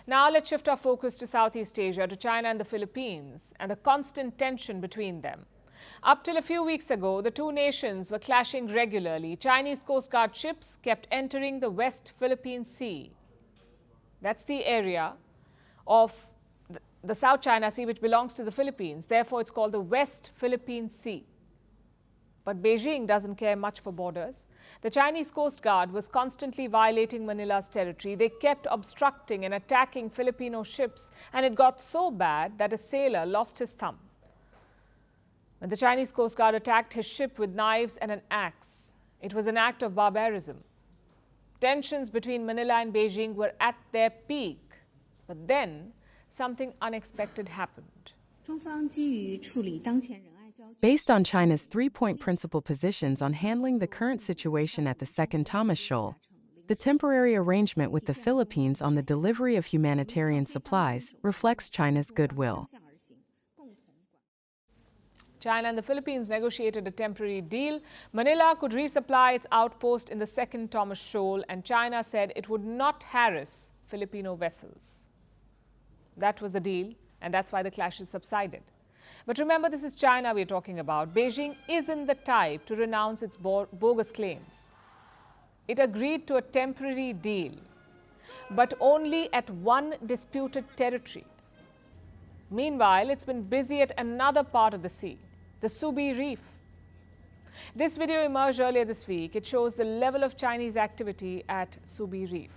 Now let's shift our focus to Southeast Asia, to China and the Philippines, and the constant tension between them. Up till a few weeks ago, the two nations were clashing regularly. Chinese Coast Guard ships kept entering the West Philippine Sea. That's the area of the South China Sea, which belongs to the Philippines. Therefore, it's called the West Philippine Sea. But Beijing doesn't care much for borders. The Chinese Coast Guard was constantly violating Manila's territory. They kept obstructing and attacking Filipino ships, and it got so bad that a sailor lost his thumb. When the Chinese Coast Guard attacked his ship with knives and an axe, it was an act of barbarism. Tensions between Manila and Beijing were at their peak. But then, something unexpected happened. Based on China's three-point principle positions on handling the current situation at the Second Thomas Shoal, the temporary arrangement with the Philippines on the delivery of humanitarian supplies reflects China's goodwill. China and the Philippines negotiated a temporary deal. Manila could resupply its outpost in the Second Thomas Shoal, and China said it would not harass Filipino vessels. That was the deal, and that's why the clashes subsided. But remember, this is China we're talking about. Beijing isn't the type to renounce its bogus claims. It agreed to a temporary deal, but only at one disputed territory. Meanwhile, it's been busy at another part of the sea, the Subi Reef. This video emerged earlier this week. It shows the level of Chinese activity at Subi Reef.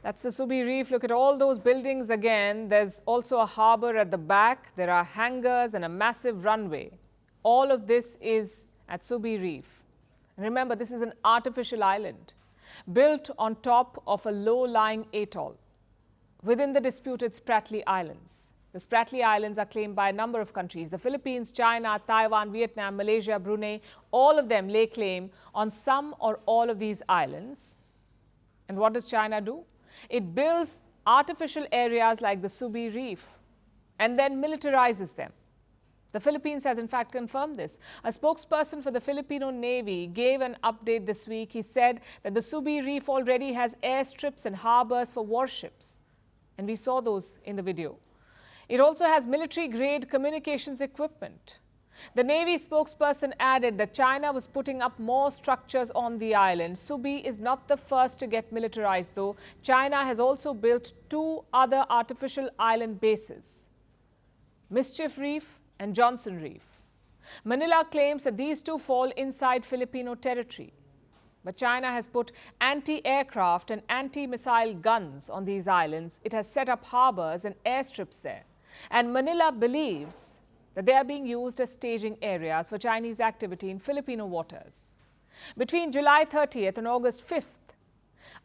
That's the Subi Reef. Look at all those buildings again. There's also a harbour at the back. There are hangars and a massive runway. All of this is at Subi Reef. And remember, this is an artificial island built on top of a low-lying atoll within the disputed Spratly Islands. The Spratly Islands are claimed by a number of countries. The Philippines, China, Taiwan, Vietnam, Malaysia, Brunei, all of them lay claim on some or all of these islands. And what does China do? It builds artificial areas like the Subi Reef and then militarizes them. The Philippines has in fact confirmed this. A spokesperson for the Filipino Navy gave an update this week. He said that the Subi Reef already has airstrips and harbors for warships. And we saw those in the video. It also has military-grade communications equipment. The Navy spokesperson added that China was putting up more structures on the island. Subi is not the first to get militarized, though. China has also built two other artificial island bases, Mischief Reef and Johnson Reef. Manila claims that these two fall inside Filipino territory. But China has put anti-aircraft and anti-missile guns on these islands. It has set up harbors and airstrips there. And Manila believes that they are being used as staging areas for Chinese activity in Filipino waters. Between July 30th and August 5th,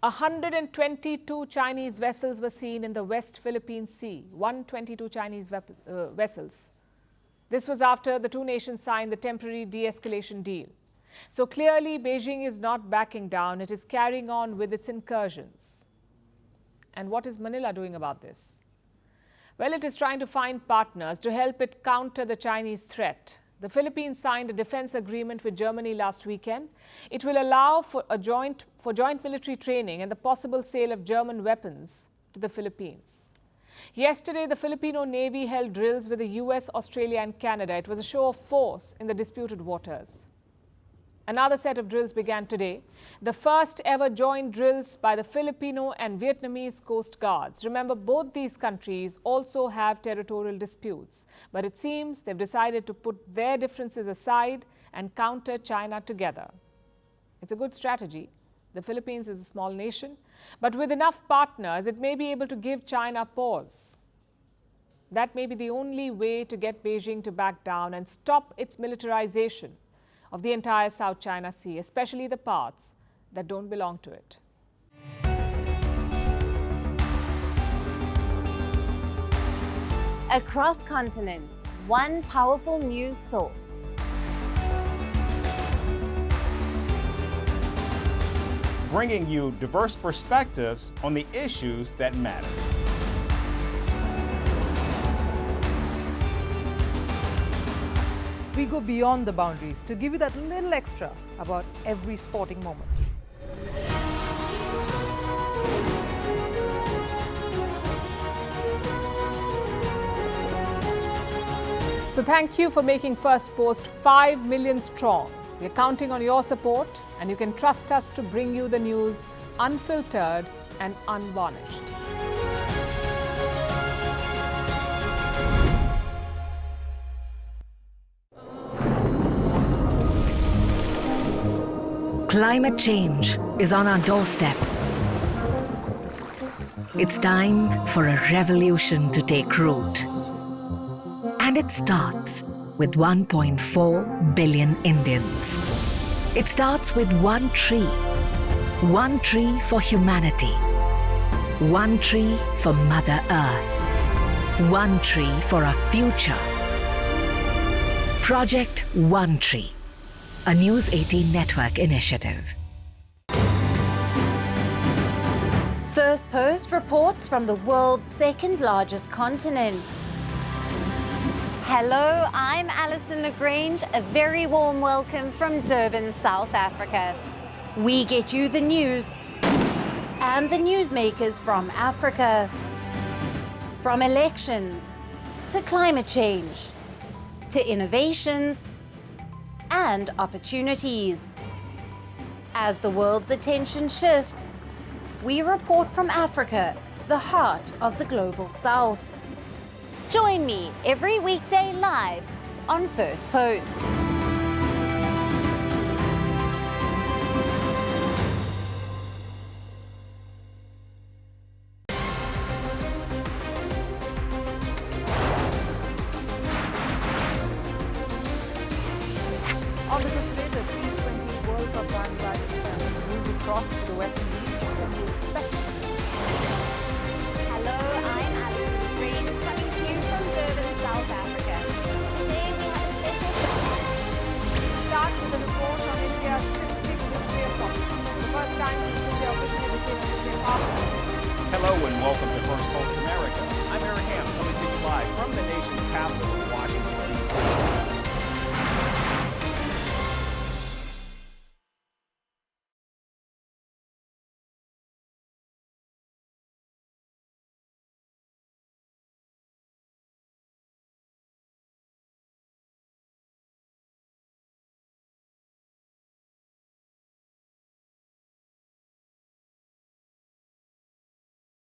122 Chinese vessels were seen in the West Philippine Sea, 122 Chinese vessels. This was after the two nations signed the temporary de-escalation deal. So clearly, Beijing is not backing down. It is carrying on with its incursions. And what is Manila doing about this? Well, it is trying to find partners to help it counter the Chinese threat. The Philippines signed a defense agreement with Germany last weekend. It will allow for joint military training and the possible sale of German weapons to the Philippines. Yesterday, the Filipino Navy held drills with the US, Australia and Canada. It was a show of force in the disputed waters. Another set of drills began today. The first ever joint drills by the Filipino and Vietnamese Coast Guards. Remember, both these countries also have territorial disputes. But it seems they've decided to put their differences aside and counter China together. It's a good strategy. The Philippines is a small nation, but with enough partners, it may be able to give China pause. That may be the only way to get Beijing to back down and stop its militarization of the entire South China Sea, especially the parts that don't belong to it. Across continents, one powerful news source. Bringing you diverse perspectives on the issues that matter. We go beyond the boundaries to give you that little extra about every sporting moment. So thank you for making Firstpost 5 million strong. We're counting on your support, and you can trust us to bring you the news unfiltered and unvarnished. Climate change is on our doorstep. It's time for a revolution to take root. And it starts with 1.4 billion Indians. It starts with one tree for humanity, one tree for Mother Earth, one tree for our future. Project One Tree, a News 18 network initiative. Firstpost reports from the world's second largest continent. Hello, I'm Alison Lagrange. A very warm welcome from Durban, South Africa. We get you the news and the newsmakers from Africa. From elections to climate change to innovations and opportunities. As the world's attention shifts, we report from Africa, the heart of the global South. Join me every weekday live on Firstpost. On the show today, the T20 World Cup bandwagon has moved across to the West Indies. What can you expect from this? Hello, I'm Alison Lagrange coming to you from Durban, South Africa. Today we have a special show. Start with a report on India's shifting nuclear posture. The first time since India officially became a nuclear power. Hello and welcome to Firstpost America. I'm Aaron Ham, coming to you live from the nation's capital,